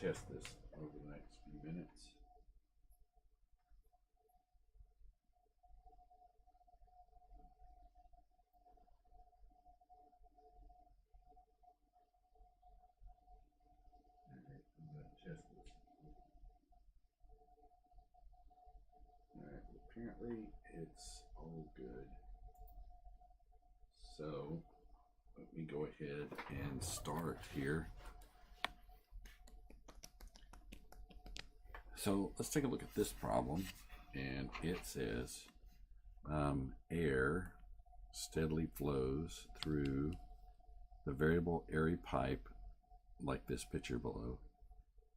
test this over the next few minutes. Alright, apparently it's all good. So let me go ahead and start here. So let's take a look at this problem, and it says air steadily flows through the variable airy pipe like this picture below.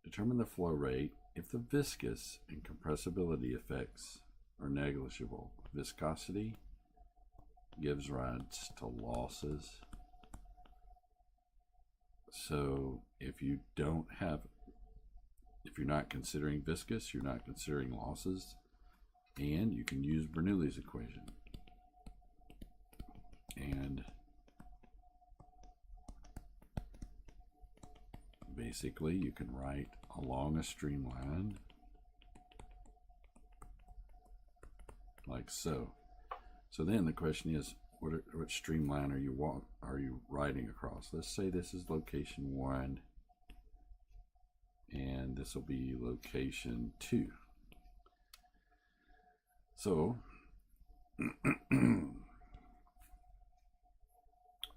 Determine the flow rate if the viscous and compressibility effects are negligible. Viscosity gives rise to losses. So if you're not considering viscous, you're not considering losses, and you can use Bernoulli's equation. And basically you can write along a streamline like so. So then the question is, what streamline are you writing across? Let's say this is location 1 and this will be location 2. So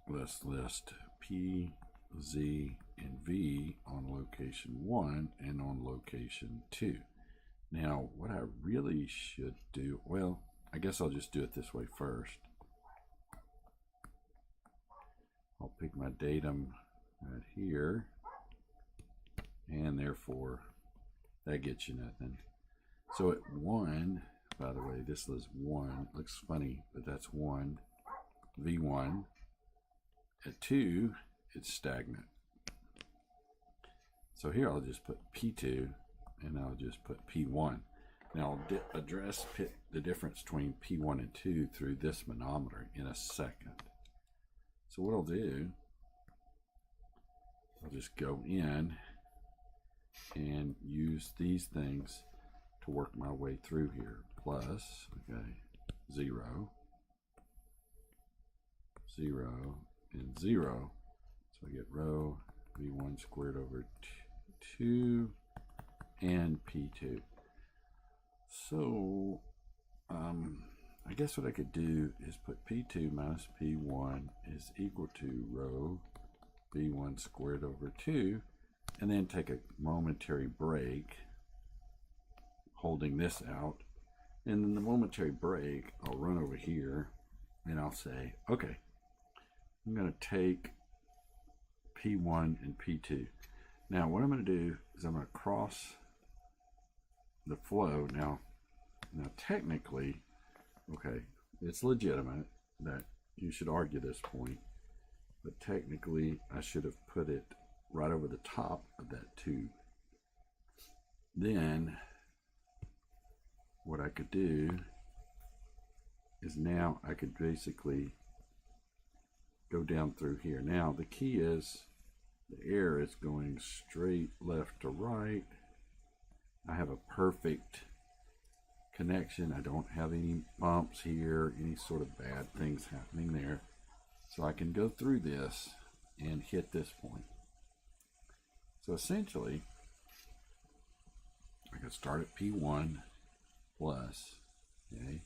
let's list P, Z, and V on location 1 and on location 2. Now, what I really should do, well, I guess I'll just do it this way first. I'll pick my datum right here, and therefore that gets you nothing. So at 1, by the way, this is 1, looks funny, but that's 1, V1. At 2, it's stagnant. So here I'll just put P2, and I'll just put P1. Now I'll address the difference between P1 and 2 through this manometer in a second. So what I'll do, I'll just go in and use these things to work my way through here. Plus, okay, 0, 0, and 0. So I get rho V1 squared over 2 and P2. So I guess what I could do is put P2 minus P1 is equal to rho V1 squared over 2, and then take a momentary break holding this out. And in the momentary break, I'll run over here and I'll say, okay, I'm going to take P1 and P2. Now what I'm going to do is I'm going to cross the flow. Now technically, okay, it's legitimate that you should argue this point, but technically I should have put it right over the top of that tube. Then what I could do is now I could basically go down through here. Now the key is the air is going straight left to right. I have a perfect connection. I don't have any bumps here, any sort of bad things happening there. So I can go through this and hit this point. So essentially, I can start at P1 plus, okay,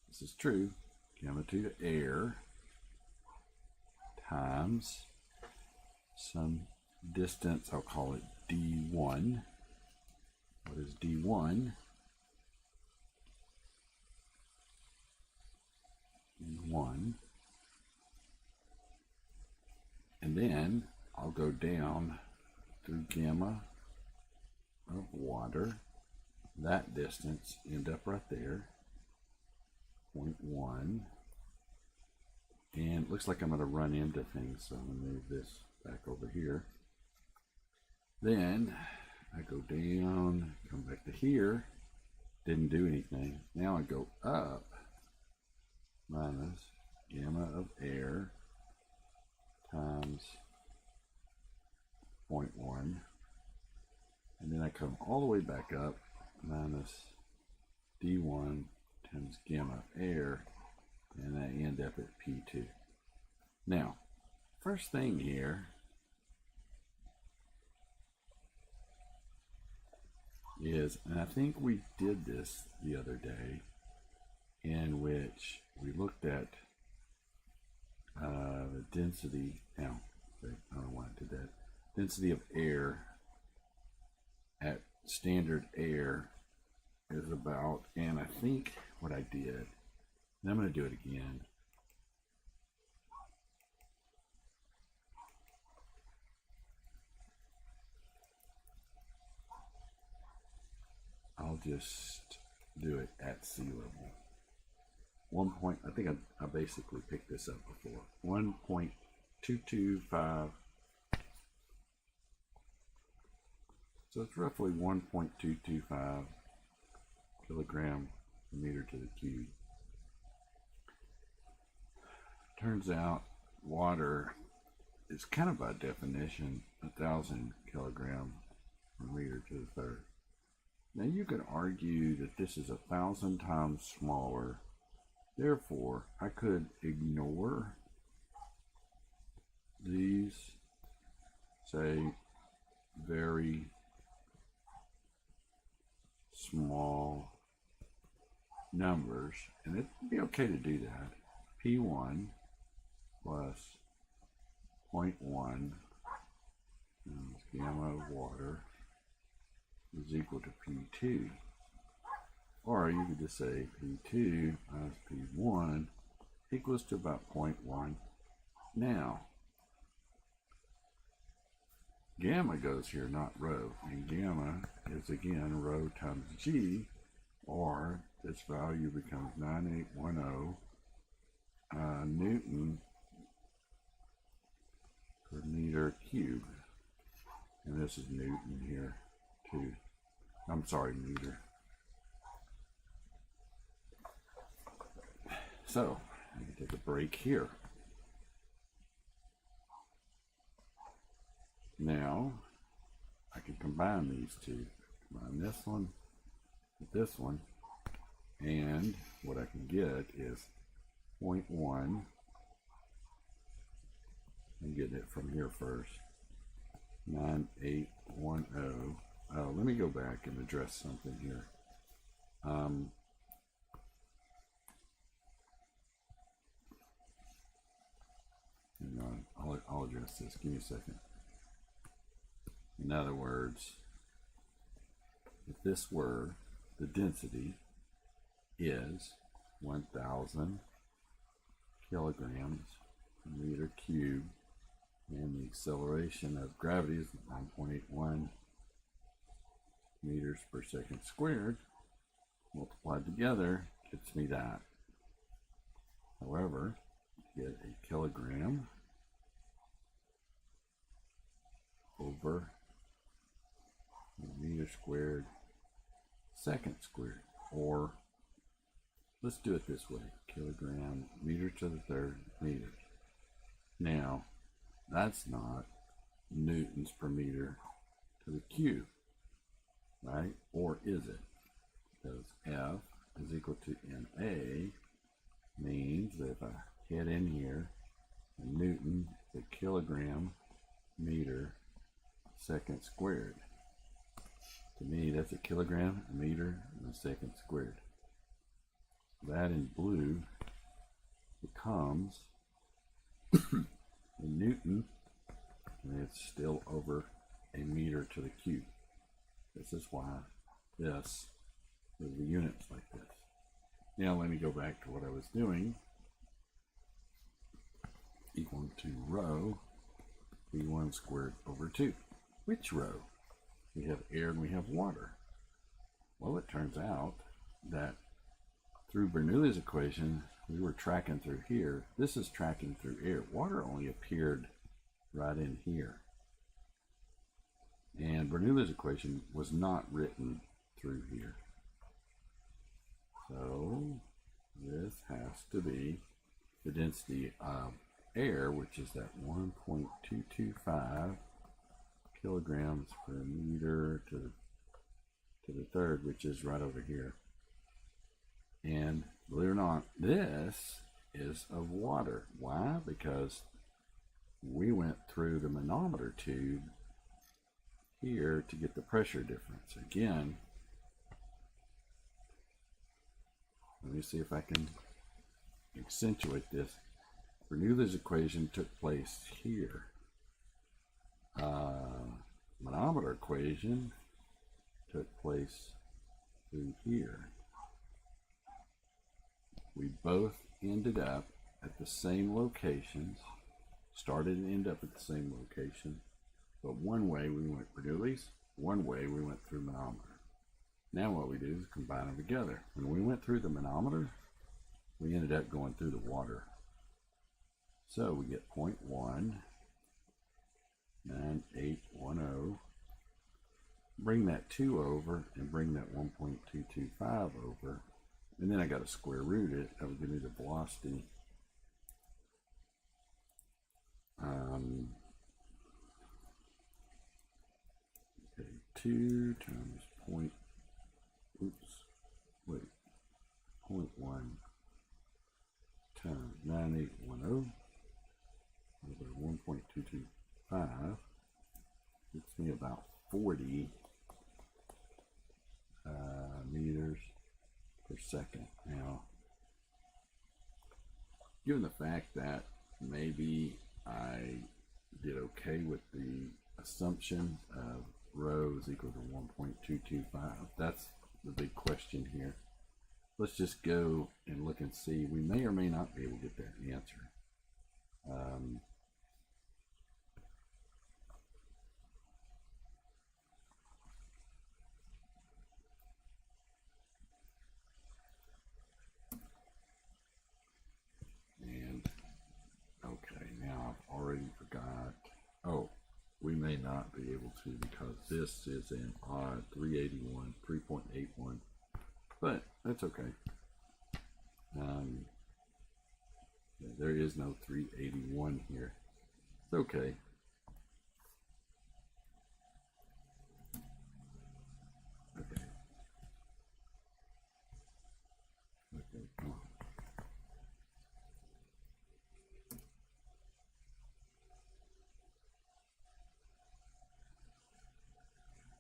this is true, gamma 2 to air times some distance, I'll call it D1. What is D1? D1. And then I'll go down through gamma of water. That distance end up right there, 0.1. And it looks like I'm going to run into things, so I'm going to move this back over here. Then I go down, come back to here, didn't do anything. Now I go up, minus gamma of air times 0.1. then I come all the way back up, minus D1 times gamma air, and I end up at P2. Now, first thing here is, and I think we did this the other day, in which we looked at the density. Now, I don't know why I did that. Density of air at standard air is about, and I think what I did, and I'm going to do it again. I'll just do it at sea level. I think I basically picked this up before. 1.225. So it's roughly 1.225 kilogram per meter to the cube. Turns out water is kind of by definition 1,000 kilograms per meter to the third. Now you could argue that this is 1,000 times smaller. Therefore, I could ignore these, say, very small numbers, and it'd be okay to do that. P1 plus 0.1 times gamma of water is equal to P2. Or you could just say P2 minus P1 equals to about 0.1. Now, gamma goes here, not rho, and gamma is again rho times G, or this value becomes 9810 Newton per meter cube. And this is Newton here too. I'm sorry, meter. So, I can take a break here. Now, I can combine these two. Combine this one with this one. And what I can get is 0.1. I'm getting it from here first. 9810. Oh, let me go back and address something here. Hang on, I'll address this. Give me a second. In other words, if this were the density is 1,000 kilograms per meter cube, and the acceleration of gravity is 9.81 meters per second squared, multiplied together gets me that. However, get a kilogram over meter squared second squared, or let's do it this way, kilogram meter to the third meters. Now that's not newtons per meter to the cube, right? Or is it? Because F is equal to NA means that if I hit in here, a newton is a kilogram meter second squared. To me, that's a kilogram, a meter, and a second squared. That in blue becomes a newton, and it's still over a meter to the cube. This is why this is the units like this. Now let me go back to what I was doing. Equal to rho V1 squared over 2. Which rho? We have air and we have water. Well, it turns out that through Bernoulli's equation, we were tracking through here. This is tracking through air. Water only appeared right in here. And Bernoulli's equation was not written through here. So this has to be the density of air, which is that 1.225 kilograms per meter to the 1/3, which is right over here. And believe it or not, this is of water. Why? Because we went through the manometer tube here to get the pressure difference. Again, let me see if I can accentuate this. Bernoulli's equation took place here. Manometer equation took place through here. We both ended up at the same locations, started and ended up at the same location, but one way we went Bernoulli's, one way we went through manometer. Now what we do is combine them together. When we went through the manometer, we ended up going through the water. So we get 0.19810. Bring that 2 over and bring that 1.225 over. And then I got to square root it. That would give me the velocity. Okay, 2 times 0.1 times 9810 over 1.225 gets me about 40 meters per second. Now, given the fact that maybe I did okay with the assumption of rho is equal to 1.225, that's the big question here. Let's just go and look and see. We may or may not be able to get that answer. Okay, now I've already forgot. Oh, we may not be able to because this is an odd 381, 3.81, but that's okay. There is no 381 here. It's okay. Okay. Okay, come on.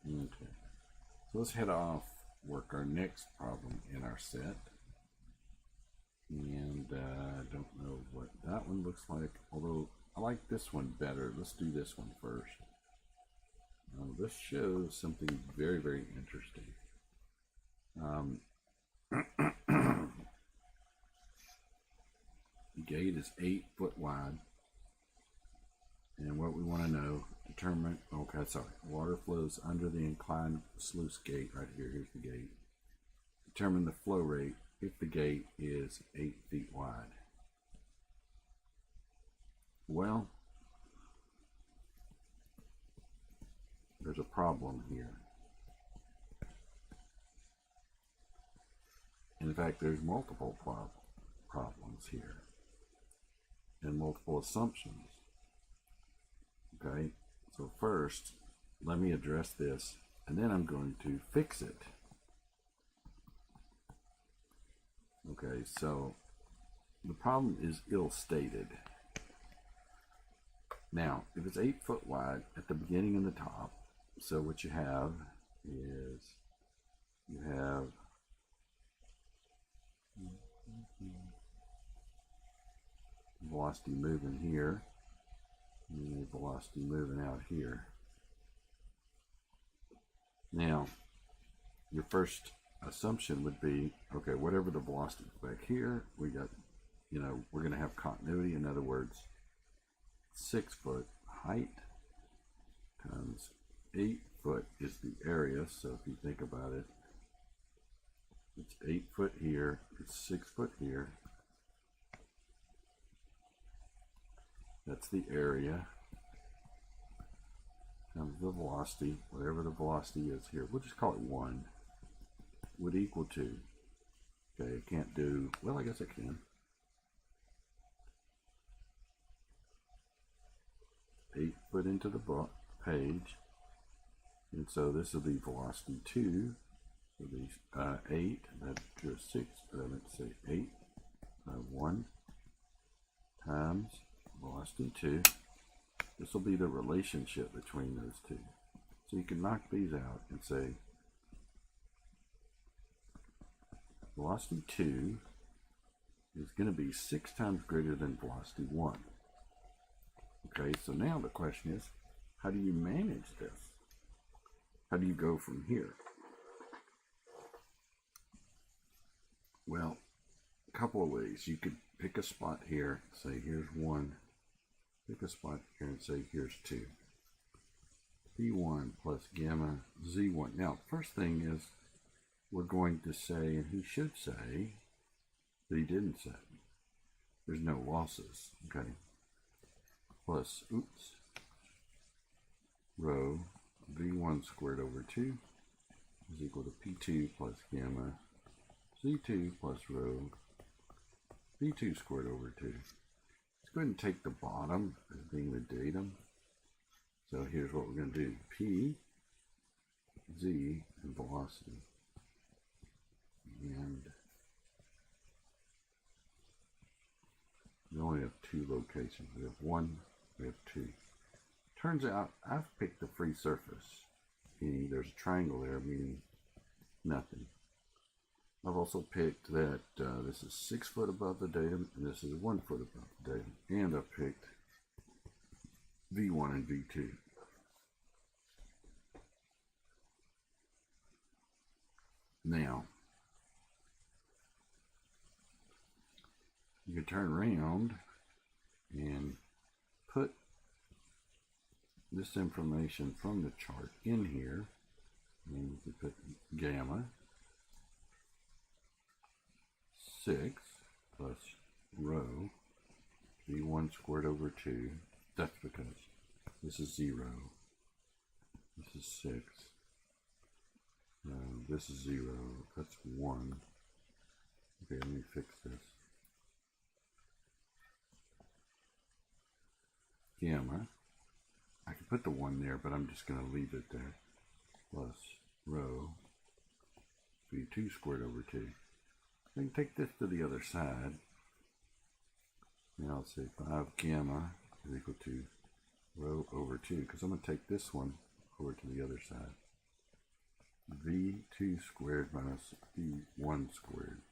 Okay, so let's head off, work our next problem in our set. And I don't know what that one looks like, although I like this one better. Let's do this one first. This shows something very, very interesting. The gate is 8 foot wide. And what we want to know, determine, okay, sorry, water flows under the inclined sluice gate right here. Here's the gate. Determine the flow rate if the gate is 8 feet wide. Well, there's a problem here. In fact, there's multiple problems here and multiple assumptions. Okay, so first, let me address this, and then I'm going to fix it. Okay, so the problem is ill-stated. Now, if it's 8 foot wide at the beginning and the top, so what you have is you have velocity moving here, and the velocity moving out here. Now, your first assumption would be, okay, whatever the velocity is back here, we got, we're going to have continuity. In other words, 6 foot height times 8 foot is the area. So if you think about it, it's 8 foot here, it's 6 foot here. That's the area times the velocity, whatever the velocity is here. We'll just call it 1, would equal to, okay, I can't do, well, I guess I can. 8 foot into the page, and so this will be velocity 2 So these 8, that goes 6, let's say 8, 1 times velocity 2. This will be the relationship between those two. So you can knock these out and say velocity 2 is going to be 6 times greater than velocity 1. Okay, so now the question is, how do you manage this? How do you go from here? Well, a couple of ways. You could pick a spot here, say here's 1. Pick a spot here and say here's 2. V1 plus gamma Z1. Now, first thing is we're going to say, and he should say, but he didn't say, there's no losses, okay? Plus, rho V1 squared over 2 is equal to P2 plus gamma Z2 plus rho V2 squared over 2. Let's go ahead and take the bottom as being the datum. So here's what we're going to do. P, Z, and velocity. And we only have 2 locations. We have 1, we have 2. Turns out I've picked the free surface, meaning there's a triangle there, meaning nothing. I've also picked that this is 6 foot above the datum, and this is 1 foot above the datum. And I've picked V1 and V2. Now, you can turn around and put this information from the chart in here, and you can put gamma 6 plus rho V1 squared over 2. That's because this is 0. This is 6. This is 0. That's 1. Okay, let me fix this. Gamma. I can put the 1 there, but I'm just going to leave it there. Plus rho V2 squared over 2. I can take this to the other side. Now I'll say 5 gamma is equal to rho over 2, because I'm going to take this one over to the other side. V2 squared minus V1 squared.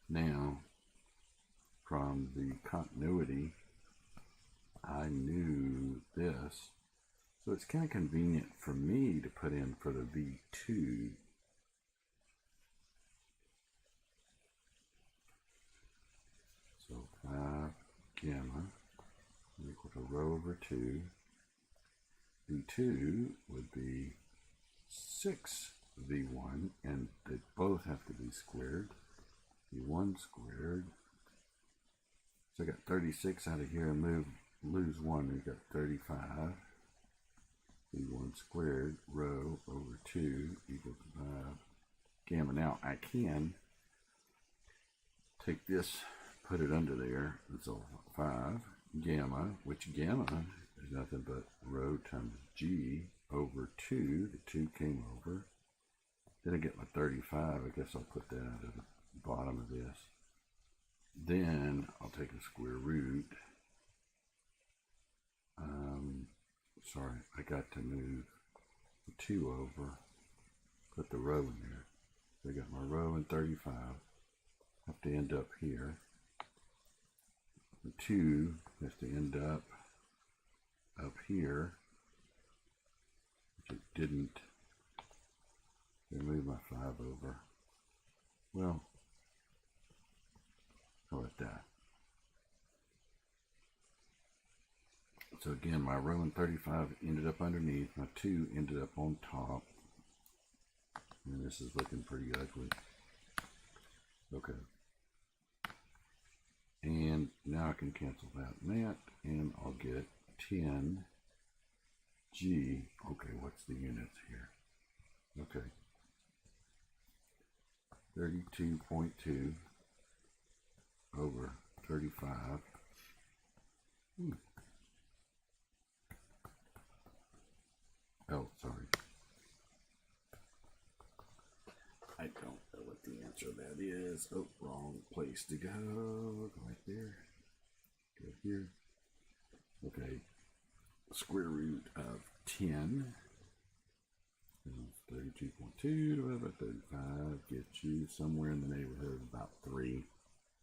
Now, from the continuity, I knew this. So it's kind of convenient for me to put in for the V2. So 5 gamma is equal to rho over 2. V2 would be 6 V1, and they both have to be squared. V1 squared. So I got 36 out of here and lose 1. We got 35. V1 squared rho over 2 equals 5 gamma. Now I can take this, put it under there, and so 5 gamma, which gamma is nothing but rho times G over 2. The 2 came over. Then I get my 35. I guess I'll put that at the bottom of this. Then I'll take a square root. Sorry, I got to move the 2 over, put the rho in there. So I got my rho and 35. Have to end up here. The 2 has to end up here, which it didn't. They moved my 5 over. Well, how about that? So again, my rho and 35 ended up underneath. My 2 ended up on top. And this is looking pretty ugly. Okay. And now I can cancel that and that, and I'll get 10 G. Okay, what's the units here? Okay. 32.2 over 35. is, oh, wrong place to go. Go right there. Go here. Okay. Square root of 10. 32.2 divided by 35 gets you somewhere in the neighborhood of about 3.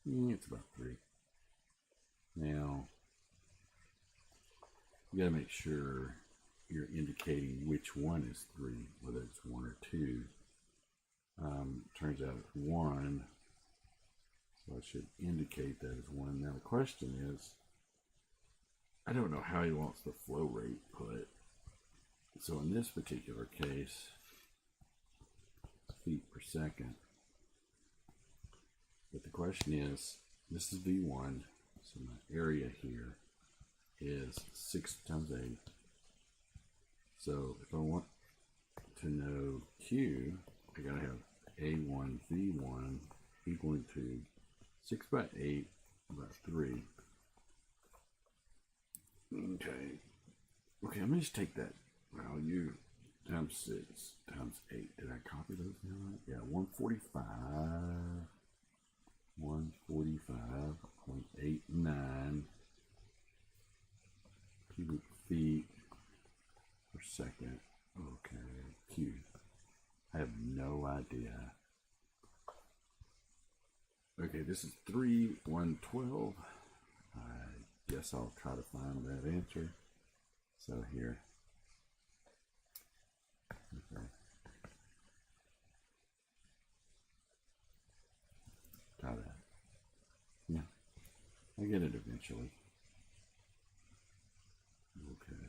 It's about 3. Now, you got to make sure you're indicating which one is 3, whether it's 1 or 2. Turns out it's 1, so I should indicate that as 1. Now the question is, I don't know how he wants the flow rate put. So in this particular case, it's feet per second. But the question is, this is V1, so my area here is 6 times 8. So if I want to know Q, I gotta have A1 V1 equaling to 6 by 8 about 3. Okay. Okay, I'm gonna just take that value times 6 times 8. Did I copy those now? Yeah, 145. 145.89 cubic feet per second. Okay, Q. I have no idea. Okay, this is 3, 112. I guess I'll try to find that answer. So here. Okay. Try that. Yeah, I get it eventually. Okay.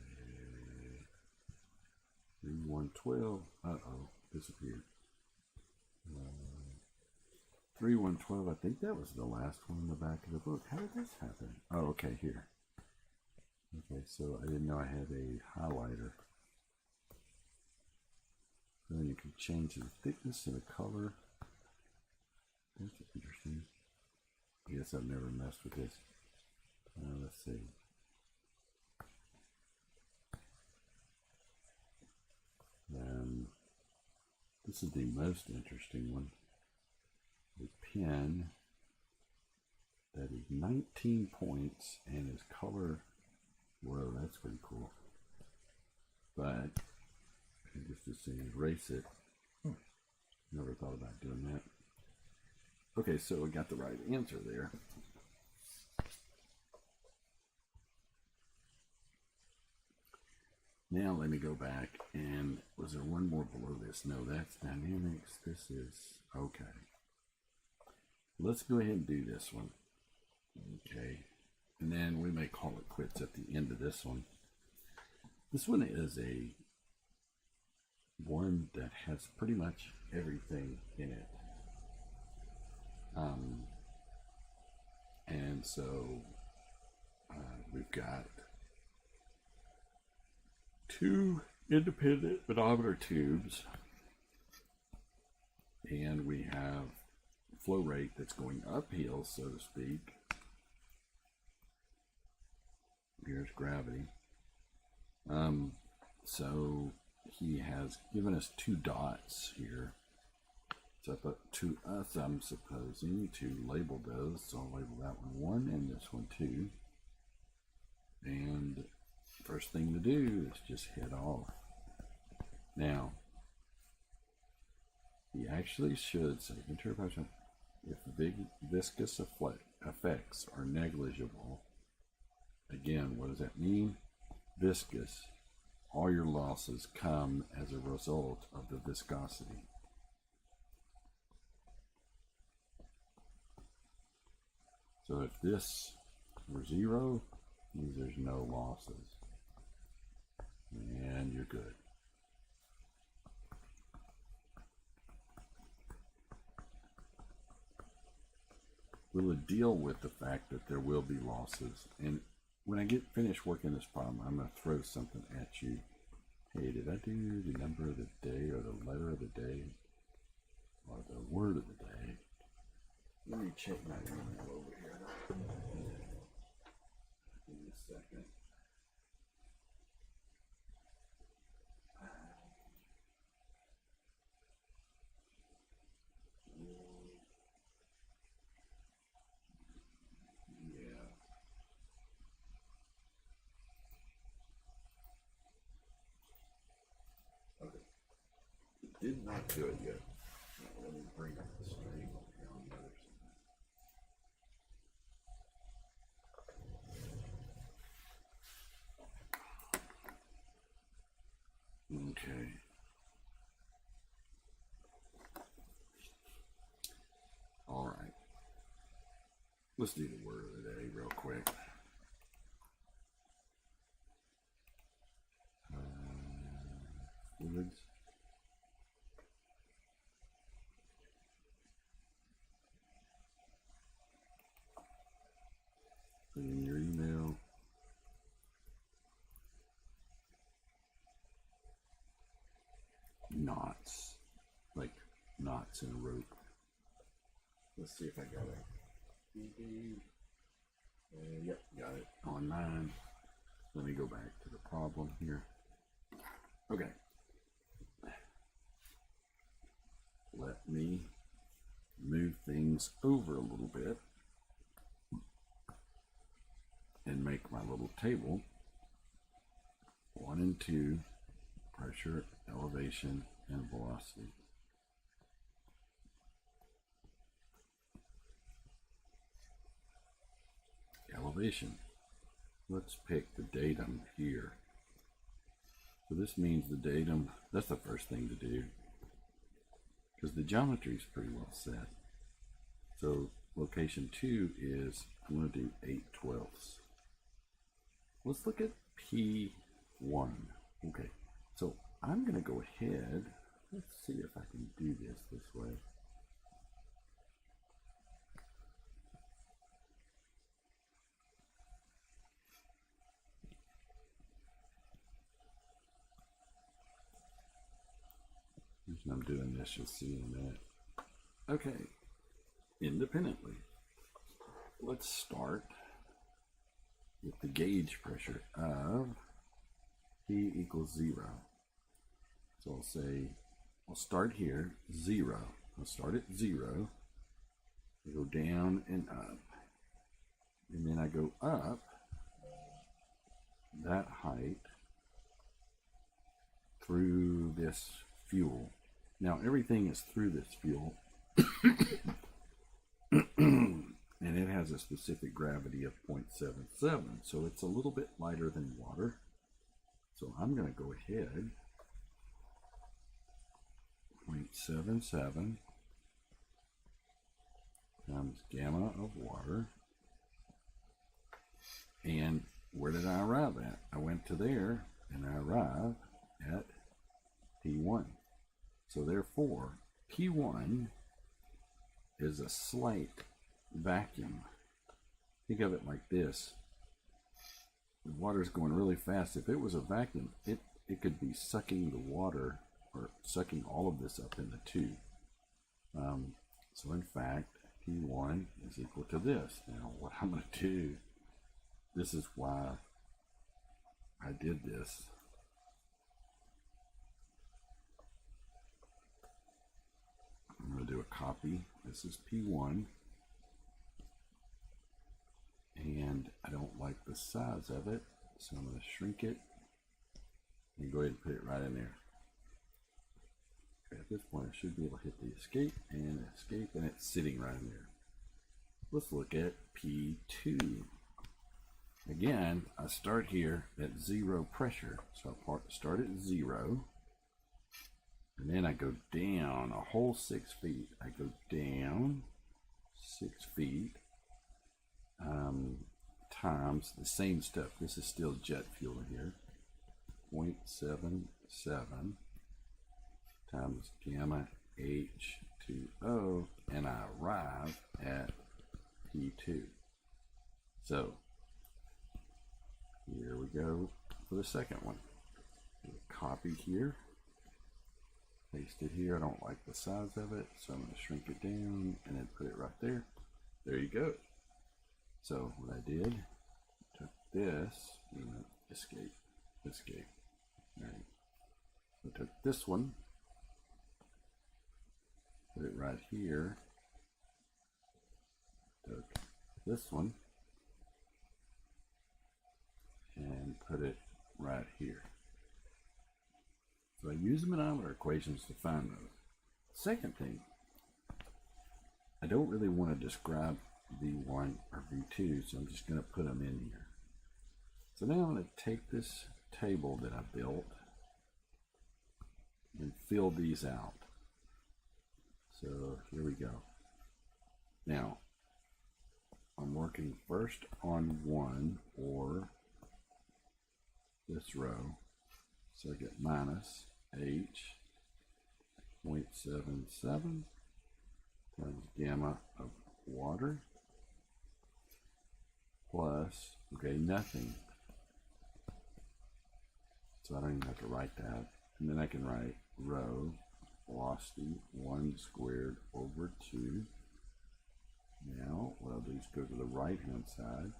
3, 112. Uh-oh, disappeared. 3, 112. I think that was the last one in the back of the book. How did this happen? Oh, okay, here. Okay, so I didn't know I had a highlighter. So then you can change the thickness and the color. That's interesting. I guess I've never messed with this. Let's see. This is the most interesting one. A pen that is 19 points and is color. Whoa, that's pretty cool. But I can just as soon erase it. Never thought about doing that. Okay, so I got the right answer there. Now let me go back, and was there one more below this? No, that's dynamics. This is, okay. Let's go ahead and do this one. Okay, and then we may call it quits at the end of this one. This one is a one that has pretty much everything in it. And so we've got two independent manometer tubes, and we have flow rate that's going uphill, so to speak. Here's gravity. So he has given us two dots here. It's up to us, I'm supposing, to label those. So I'll label that one 1 and this one 2. And first thing to do is just head off. Now, he actually should say, if viscous effects are negligible, again, what does that mean? Viscous, all your losses come as a result of the viscosity. So if this were 0, means there's no losses. And you're good. We'll deal with the fact that there will be losses. And when I get finished working this problem, I'm going to throw something at you. Hey, did I do the number of the day or the letter of the day or the word of the day? Let me check my email over here. Give me a second. did not do it yet. Let me bring up the string on the other side. Okay. All right. Let's do the word of the day real quick. Fluids. Put in your email. Knots. Like knots in a rope. Let's see if I got it. Yep, got it on 9. Let me go back to the problem here. Okay. Let me move things over a little bit and make my little table. 1 and 2, pressure, elevation, and velocity. Elevation. Let's pick the datum here. So this means the datum, that's the first thing to do, because the geometry is pretty well set. So location 2 is, I'm going to do 8/12. Let's look at P1. Okay, so I'm going to go ahead, let's see if I can do this way. The reason I'm doing this, you'll see in a minute. Okay, independently, let's start with the gauge pressure of P equals 0. So I'll say, I'll start here, 0. I'll start at 0, I go down and up, and then I go up that height through this fuel. Now everything is through this fuel and it has a specific gravity of 0.77, so it's a little bit lighter than water. So I'm going to go ahead, 0.77 times gamma of water. And where did I arrive at? I went to there and I arrived at P1. So therefore, P1 is a slight vacuum. Think of it like this. The water's going really fast. If it was a vacuum, it could be sucking the water, or sucking all of this up in the tube. So in fact, P1 is equal to this. Now what I'm going to do, this is why I did this. I'm going to do a copy. This is P1. And I don't like the size of it, so I'm going to shrink it and go ahead and put it right in there. Okay, at this point I should be able to hit the escape, and it's sitting right in there. Let's look at P2. Again, I start here at 0 pressure, so I start at 0, and then I go down a whole 6 feet. I go down 6 feet. Times the same stuff. This is still jet fuel here. 0.77 times gamma H2O, and I arrive at P2. So here we go for the second one. Copy here, paste it here. I don't like the size of it, so I'm going to shrink it down and then put it right there. There you go. So what I did, took this, escape. All right. So I took this one, put it right here. Took this one and put it right here. So I use the manometer equations to find those. Second thing, I don't really want to describe V1 or V2, so I'm just going to put them in here. So now I'm going to take this table that I built and fill these out. So here we go. Now, I'm working first on 1 or this row. So I get minus H 0.77 times gamma of water plus, okay, nothing. So I don't even have to write that. And then I can write rho velocity 1 squared over 2. Now what I'll do is go to the right hand side,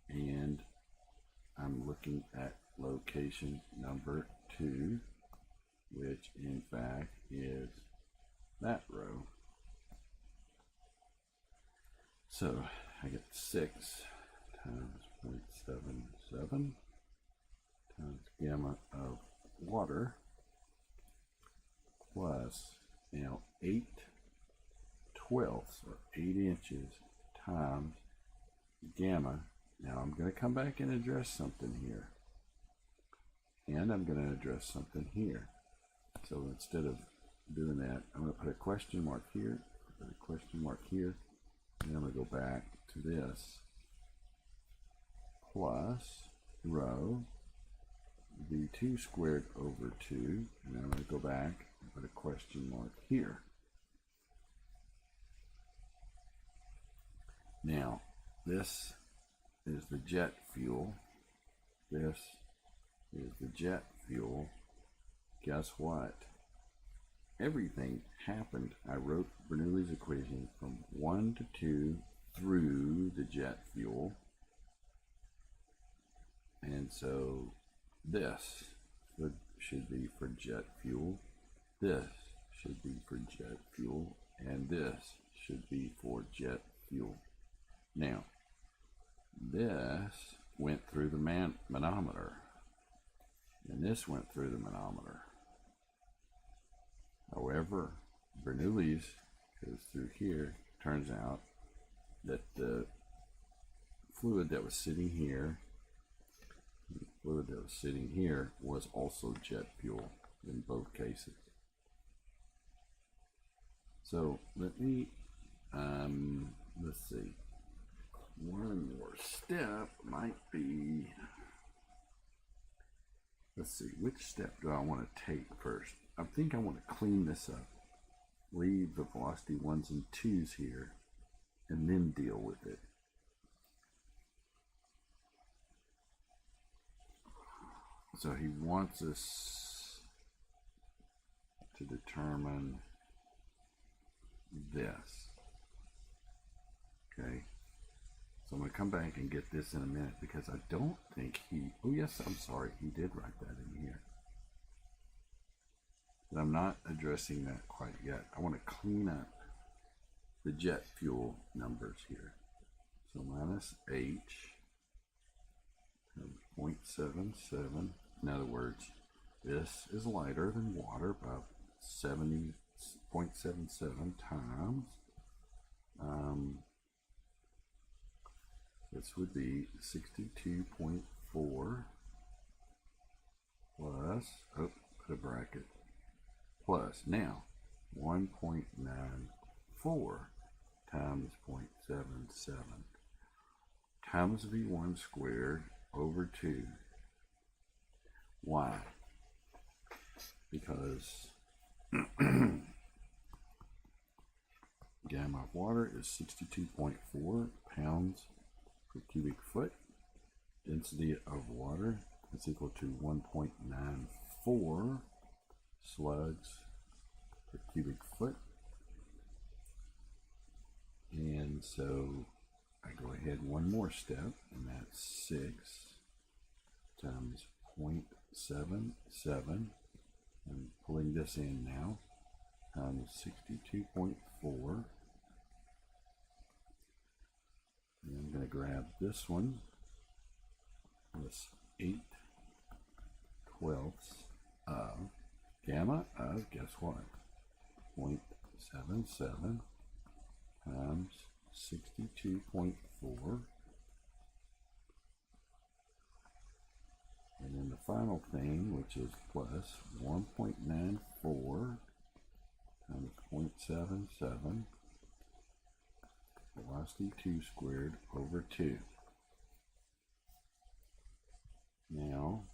and I'm looking at location number 2, which in fact is that row. So I get 6 times 0.77 times gamma of water plus now 8/12 or 8 inches times gamma. Now I'm going to come back and address something here. And I'm going to address something here. So instead of doing that, I'm going to put a question mark here, put a question mark here, and then I'm going to go back to this plus rho V2 squared over 2, and then I'm going to go back and put a question mark here. Now, this is the jet fuel. This is the jet fuel. Guess what? Everything happened. I wrote Bernoulli's equation from 1 to 2 through the jet fuel. And so this should be for jet fuel. This should be for jet fuel. And this should be for jet fuel. Now, this went through the manometer, and this went through the manometer. However, Bernoulli's goes through here. Turns out that the fluid that was sitting here, was also jet fuel in both cases. So let me, let's see. One more step might be, let's see, which step do I want to take first? I think I want to clean this up, leave the velocity 1s and 2s here, and then deal with it. So he wants us to determine this, okay? So I'm going to come back and get this in a minute, because I don't think oh yes, I'm sorry, he did write that in here. But I'm not addressing that quite yet. I want to clean up the jet fuel numbers here. So minus H times 0.77. In other words, this is lighter than water by 70.77 times. This would be 62.4 plus, oh, put a bracket, plus now 1.94 times 0.77 times V1 squared over 2. Why? Because gamma of water is 62.4 pounds per cubic foot. Density of water is equal to 1.94 slugs per cubic foot. And so I go ahead one more step, and that's 6 times 0.77. I'm pulling this in now, times 62.4. And I'm going to grab this one, plus 8/12 of gamma of, guess what, 0.77 times 62.4. And then the final thing, which is plus 1.94 times 0.77 velocity 2 squared over 2. Now,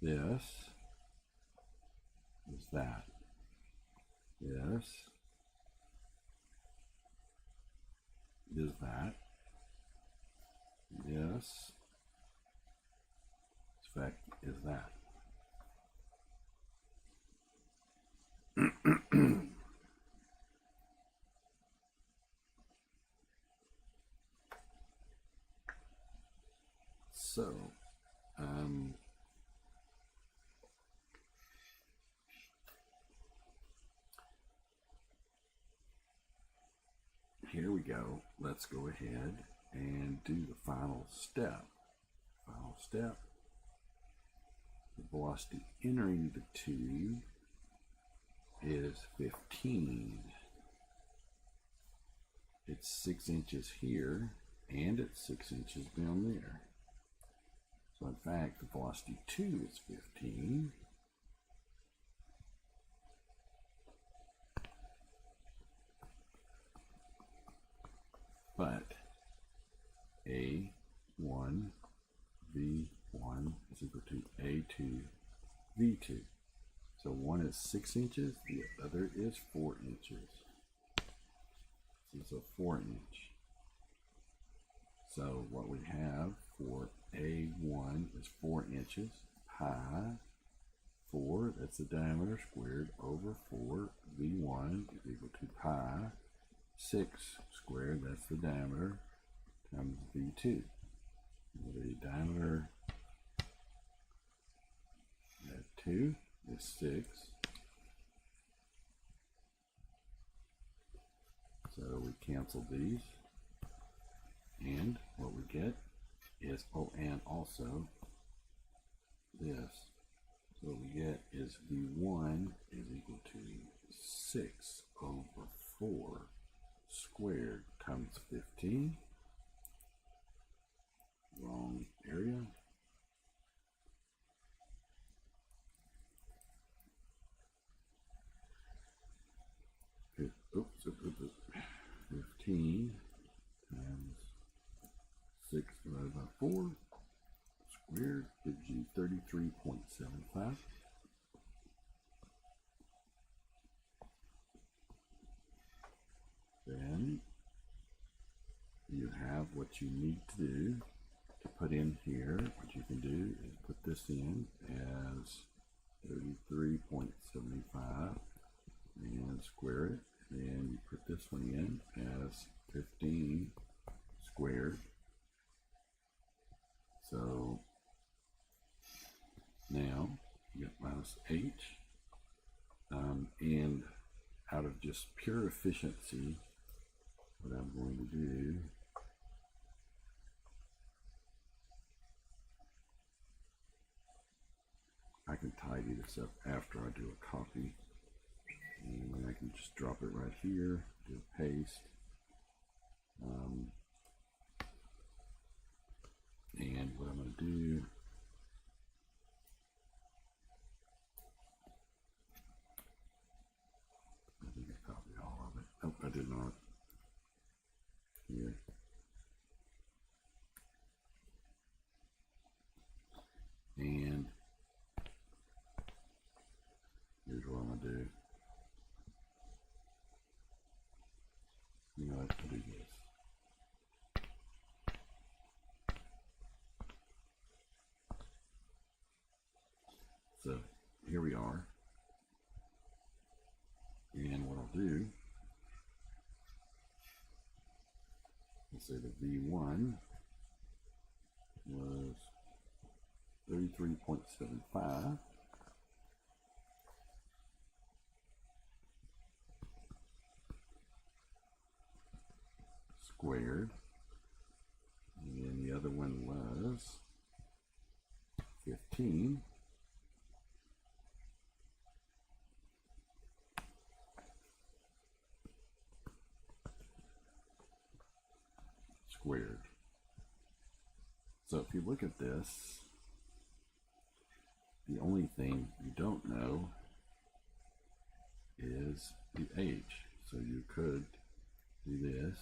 this is that. This is that. This fact is that. So, here we go. Let's go ahead and do the final step. Final step. The velocity entering the tube is 15. It's 6 inches here, and it's 6 inches down there. So in fact, the velocity 2 is 15. But A1 V1 is equal to A2 V2. So one is 6 inches, the other is 4 inches. This is a 4 inch. So what we have for A1 is 4 inches, pi 4, that's the diameter, squared over 4, V1 is equal to pi 6 squared, that's the diameter, times V2. The diameter at 2 is 6. So we cancel these. And what we get is, oh, and also this. So what we get is V1 is equal to 6 over 4 squared times 15. Wrong area. Oops, 15 times 6 divided by 4 squared gives you 33.75. Then you have what you need to do to put in here. What you can do is put this in as 33.75 and square it. Then you put this one in as 15 squared. So now you get minus h. And out of just pure efficiency, what I'm going to do I can tidy this up after I do a copy, and then I can just drop it right here, do a paste, and what I'm going to do, I think I copied all of it. Nope, I did not. Here. And here's what I'm going to do. You know, I can do this. So here we are. And what I'll do, let's say the V1 was 33.75. Squared, and then the other one was 15 So if you look at this, the only thing you don't know is the H. So you could do this.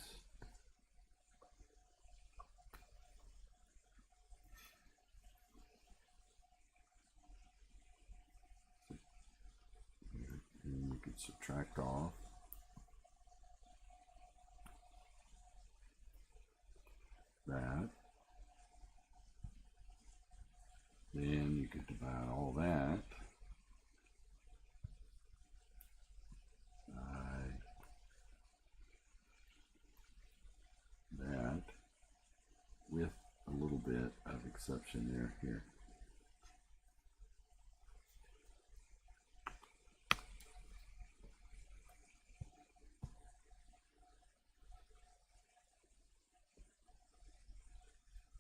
And you could subtract off that. Then you could divide all that by that with a little bit of exception there here.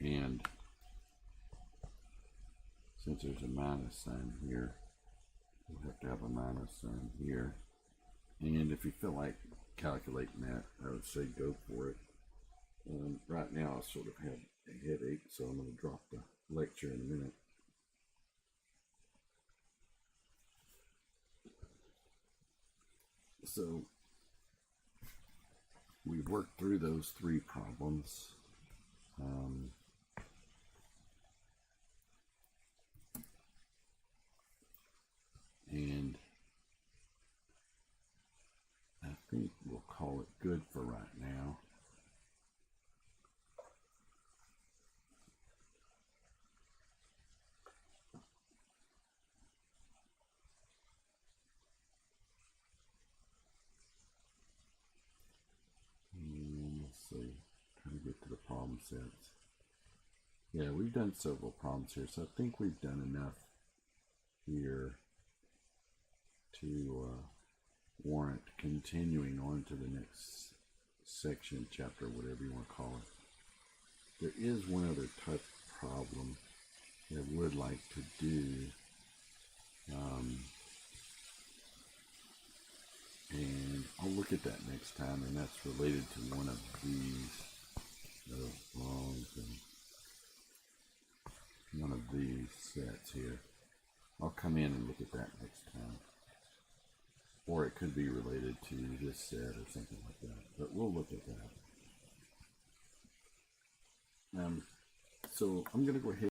And since there's a minus sign here, you have to have a minus sign here. And if you feel like calculating that, I would say go for it. Right now I sort of have a headache, so I'm going to drop the lecture in a minute. So we've worked through those three problems. And I think we'll call it good for right now. And let's see, trying to get to the problem sets. Yeah, we've done several problems here, so I think we've done enough here to warrant continuing on to the next section, chapter, whatever you want to call it. There is one other tough problem that I would like to do, and I'll look at that next time, and that's related to one of these longs and one of these sets here. I'll come in and look at that next time. Or it could be related to this set or something like that. But we'll look at that. So I'm going to go ahead